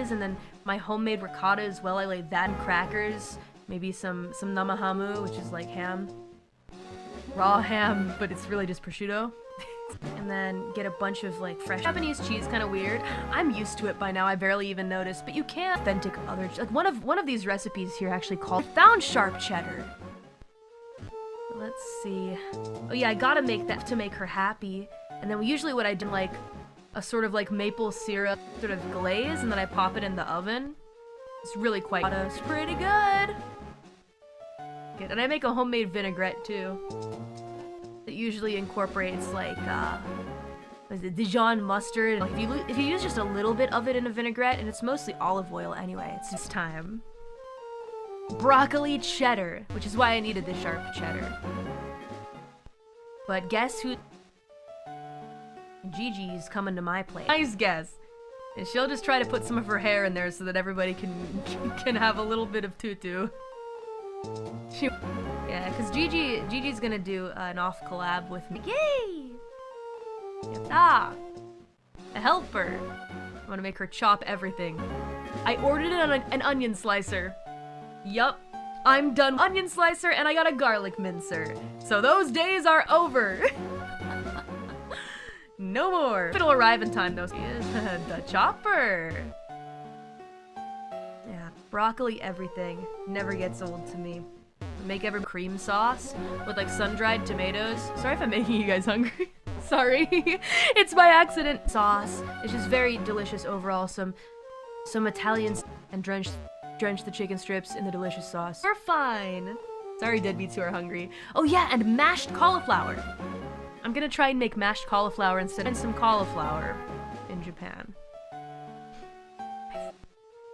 mayonnaise, and then my homemade ricotta as well. I lay that in crackers, maybe some namahamu, which is like ham. Raw ham, but it's really just prosciutto. And then get a bunch of like fresh Japanese cheese, kind of weird. I'm used to it by now, I barely even noticed, but you can authentic other, like one of these recipes here actually called found sharp cheddar. Let's see. Oh yeah, I gotta make that to make her happy. And then usually what I do, like a sort of like maple syrup sort of glaze, and then I pop it in the oven. It's really quite, it's pretty good. And I make a homemade vinaigrette too. It usually incorporates like, what is it, Dijon mustard. Like if you use just a little bit of it in a vinaigrette, and it's mostly olive oil anyway, it's just time. Broccoli cheddar, which is why I needed the sharp cheddar. But guess who? Gigi's coming to my plate. Nice guess. And she'll just try to put some of her hair in there so that everybody can have a little bit of tutu. Yeah, because Gigi's gonna do an off collab with me. Yay! Yatta! A helper. I'm gonna make her chop everything. I ordered an onion slicer. Yup. I'm done. Onion slicer, and I got a garlic mincer. So those days are over. No more. It'll arrive in time though. The chopper. Yeah, broccoli everything. Never gets old to me. Make every cream sauce with like sun-dried tomatoes. Sorry if I'm making you guys hungry. Sorry. It's by accident. Sauce. It's just very delicious overall. Some Italian and drench the chicken strips in the delicious sauce. We're fine. Sorry, deadbeats who are hungry. Oh yeah, and mashed cauliflower. I'm gonna try and make mashed cauliflower instead of some cauliflower in Japan.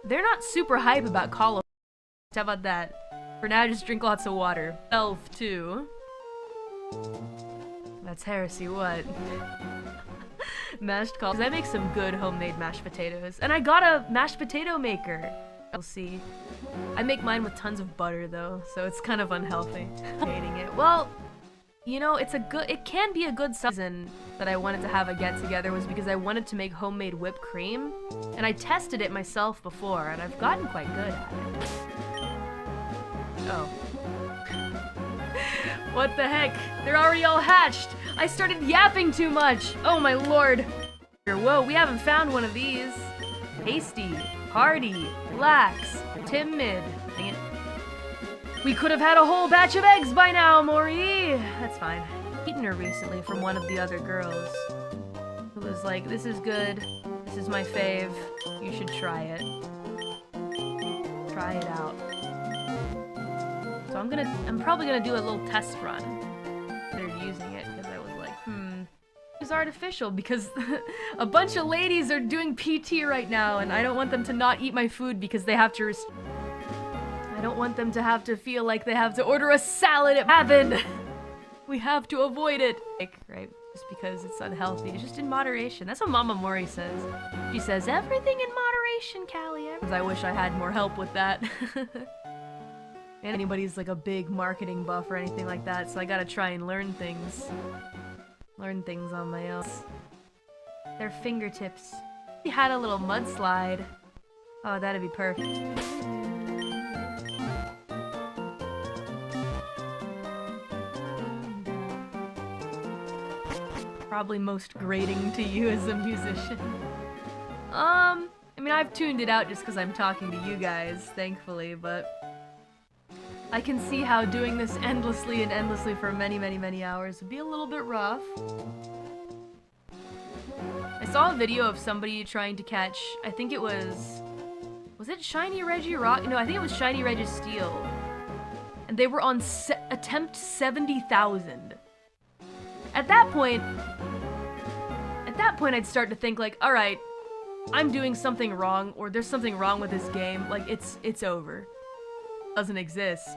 They're not super hype about cauliflower. How about that? For now, just drink lots of water. Elf, too. That's heresy, what? Mashed cauliflower. I make some good homemade mashed potatoes. And I got a mashed potato maker. We'll see. I make mine with tons of butter, though, so it's kind of unhealthy. Hating it. Well, you know, it can be a good reason that I wanted to have a get-together was because I wanted to make homemade whipped cream. And I tested it myself before, and I've gotten quite good at it. Oh. What the heck? They're already all hatched! I started yapping too much! Oh my lord! Whoa, we haven't found one of these. Hasty, hardy, lax, timid. Dang it. We could have had a whole batch of eggs by now, Mori! That's fine. I've eaten her recently from one of the other girls. Who was like, this is good. This is my fave. You should try it. Try it out. So I'm probably gonna do a little test run. They're using it because I was like, it's artificial because a bunch of ladies are doing PT right now, and I don't want them to not eat my food because they have to. I don't want them to have to feel like they have to order a salad at Heaven. We have to avoid it, right? Just because it's unhealthy. It's just in moderation. That's what Mama Mori says. She says everything in moderation, Callie. I wish I had more help with that. Anybody's like a big marketing buff or anything like that, so I gotta try and learn things. Learn things on my own. Their fingertips. We had a little mudslide. Oh, that'd be perfect. Probably most grating to you as a musician. I mean, I've tuned it out just because I'm talking to you guys, thankfully, but I can see how doing this endlessly and endlessly for many, many, many hours would be a little bit rough. I saw a video of somebody trying to catch, I think it was it Shiny Reggie Rock? No, I think it was Shiny Reggie Steel. And they were on attempt 70,000. At that point, I'd start to think like, alright, I'm doing something wrong, or there's something wrong with this game, like it's over. Doesn't exist.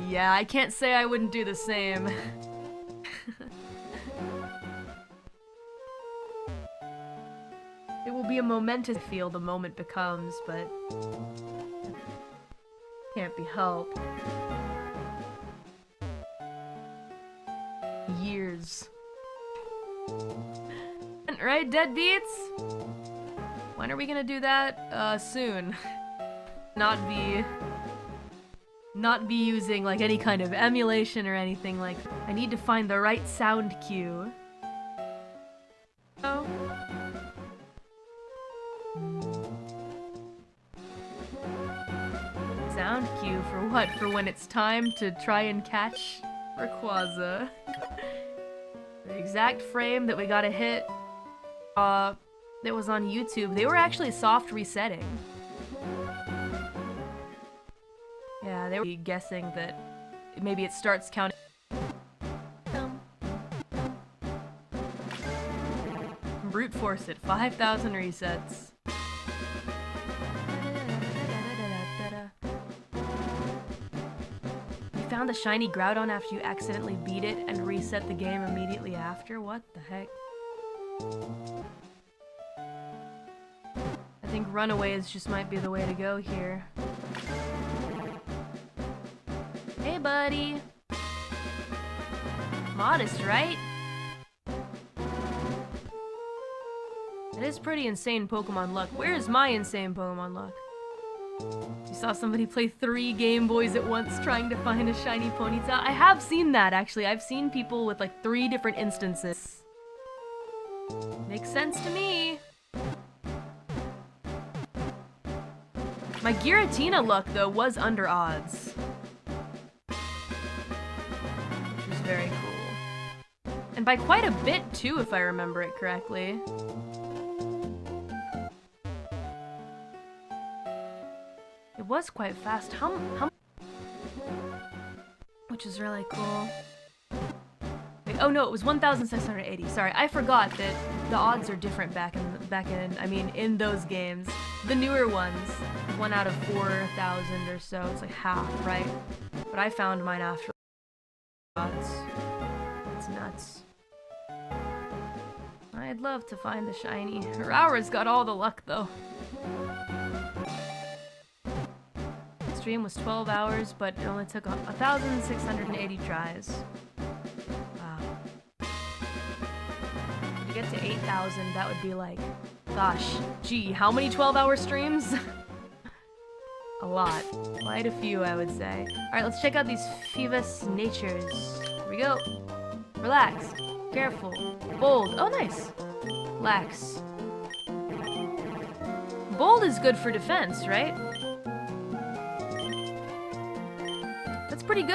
Yeah, I can't say I wouldn't do the same. It will be a momentous feel the moment becomes, but can't be helped. Years. right, deadbeats? When are we gonna do that? Soon. Not be using like any kind of emulation or anything like. I need to find the right sound cue. Oh. Sound cue for what? For when it's time to try and catch Rayquaza. The exact frame that we gotta hit, that was on YouTube. They were actually soft resetting. Yeah, they were guessing that maybe it starts counting. Brute force it, 5,000 resets. You found the shiny Groudon after you accidentally beat it and reset the game immediately after? What the heck? I think runaways just might be the way to go here. Hey, buddy! Modest, right? It is pretty insane Pokemon luck. Where is my insane Pokemon luck? You saw somebody play 3 Game Boys at once trying to find a shiny Ponyta? I have seen that, actually. I've seen people with like 3 different instances. Makes sense to me. My Giratina luck, though, was under odds. Which was very cool. And by quite a bit, too, if I remember it correctly. It was quite fast. Which is really cool. Wait, oh no, it was 1,680. Sorry, I forgot that the odds are different back in, I mean, in those games. The newer ones, 1 out of 4,000 or so. It's like half, right? But I found mine after odds. It's nuts. I'd love to find the shiny. Aura's got all the luck, though. Stream was 12 hours, but it only took 1,680 tries. Wow. To get to 8,000, that would be like, gosh, gee, how many 12-hour streams? A lot. Quite a few, I would say. Alright, let's check out these feebas natures. Here we go. Relax. Careful. Bold. Oh, nice. Lax. Bold is good for defense, right? That's pretty good.